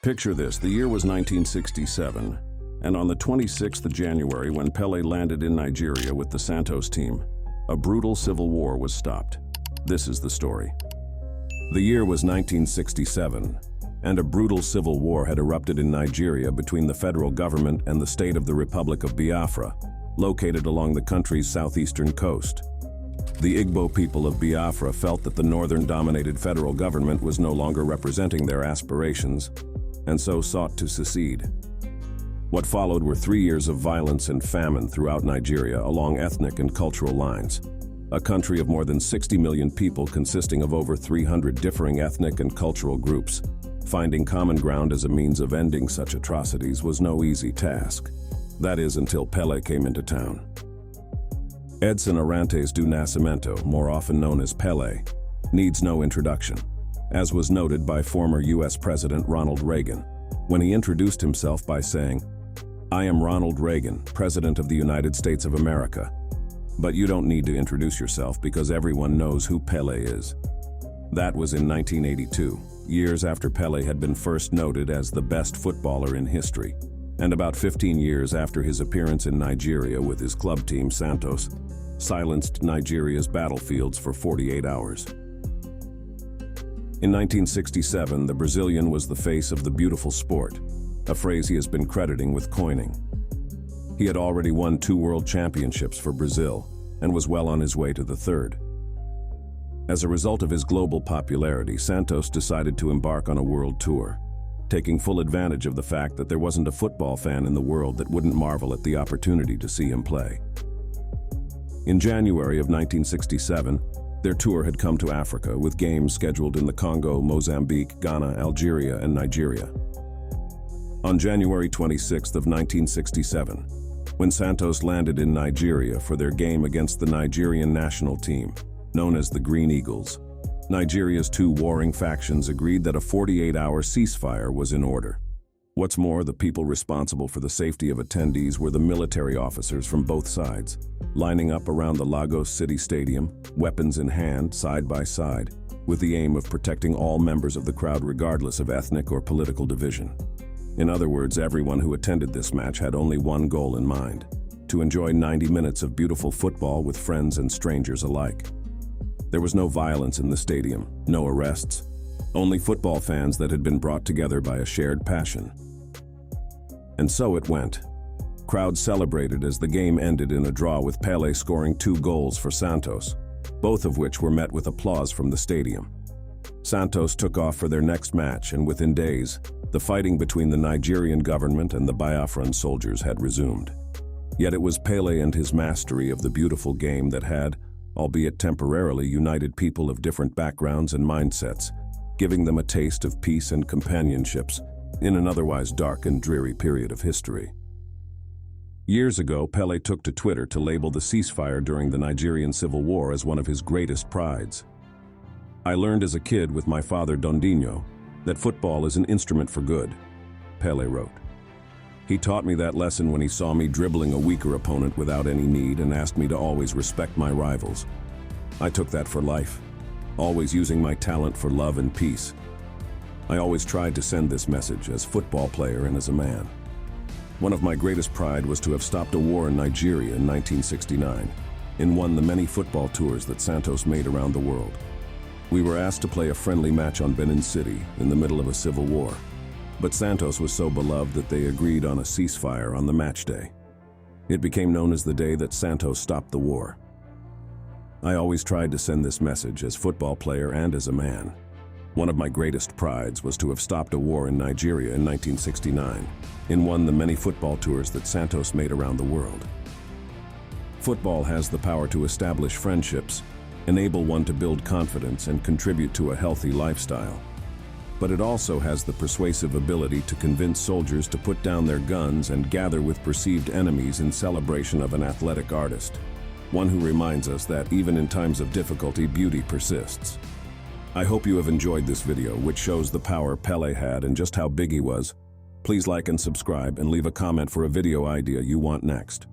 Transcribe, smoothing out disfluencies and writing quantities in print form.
Picture this, the year was 1967, and on the 26th of January, when Pele landed in Nigeria with the Santos team, a brutal civil war was stopped. This is the story. The year was 1967, and a brutal civil war had erupted in Nigeria between the federal government and the state of the Republic of Biafra, located along the country's southeastern coast. The Igbo people of Biafra felt that the northern-dominated federal government was no longer representing their aspirations, and so sought to secede. What followed were 3 years of violence and famine throughout Nigeria along ethnic and cultural lines. A country of more than 60 million people consisting of over 300 differing ethnic and cultural groups, finding common ground as a means of ending such atrocities was no easy task. That is, until Pele came into town. Edson Arantes do Nascimento, more often known as Pele, needs no introduction, as was noted by former U.S. President Ronald Reagan, when he introduced himself by saying, "I am Ronald Reagan, President of the United States of America." But you don't need to introduce yourself because everyone knows who Pele is. That was in 1982, years after Pele had been first noted as the best footballer in history, and about 15 years after his appearance in Nigeria with his club team Santos silenced Nigeria's battlefields for 48 hours. In 1967, the Brazilian was the face of the beautiful sport, a phrase he has been crediting with coining. He had already won 2 world championships for Brazil and was well on his way to the 3rd. As a result of his global popularity, Santos decided to embark on a world tour, taking full advantage of the fact that there wasn't a football fan in the world that wouldn't marvel at the opportunity to see him play. In January of 1967, their tour had come to Africa, with games scheduled in the Congo, Mozambique, Ghana, Algeria, and Nigeria. On January 26th of 1967, when Santos landed in Nigeria for their game against the Nigerian national team, known as the Green Eagles, Nigeria's 2 warring factions agreed that a 48-hour ceasefire was in order. What's more, the people responsible for the safety of attendees were the military officers from both sides, lining up around the Lagos City Stadium, weapons in hand, side by side, with the aim of protecting all members of the crowd regardless of ethnic or political division. In other words, everyone who attended this match had only one goal in mind: to enjoy 90 minutes of beautiful football with friends and strangers alike. There was no violence in the stadium, no arrests, only football fans that had been brought together by a shared passion. And so it went. Crowds celebrated as the game ended in a draw, with Pele scoring 2 goals for Santos, both of which were met with applause from the stadium. Santos took off for their next match, and within days, the fighting between the Nigerian government and the Biafran soldiers had resumed. Yet it was Pele and his mastery of the beautiful game that had, albeit temporarily, united people of different backgrounds and mindsets, giving them a taste of peace and companionships in an otherwise dark and dreary period of history. Years ago, Pele took to Twitter to label the ceasefire during the Nigerian Civil War as one of his greatest prides. "I learned as a kid with my father Dondinho that football is an instrument for good," Pele wrote. "He taught me that lesson when he saw me dribbling a weaker opponent without any need and asked me to always respect my rivals. I took that for life, always using my talent for love and peace. I always tried to send this message as football player and as a man. One of my greatest pride was to have stopped a war in Nigeria in 1969 and won the many football tours that Santos made around the world. We were asked to play a friendly match on Benin City in the middle of a civil war, but Santos was so beloved that they agreed on a ceasefire on the match day. It became known as the day that Santos stopped the war. I always tried to send this message as football player and as a man. One of my greatest prides was to have stopped a war in Nigeria in 1969 and won the many football tours that Santos made around the world. Football has the power to establish friendships, enable one to build confidence, and contribute to a healthy lifestyle. But it also has the persuasive ability to convince soldiers to put down their guns and gather with perceived enemies in celebration of an athletic artist, one who reminds us that even in times of difficulty, beauty persists. I hope you have enjoyed this video, which shows the power Pele had and just how big he was. Please like and subscribe and leave a comment for a video idea you want next.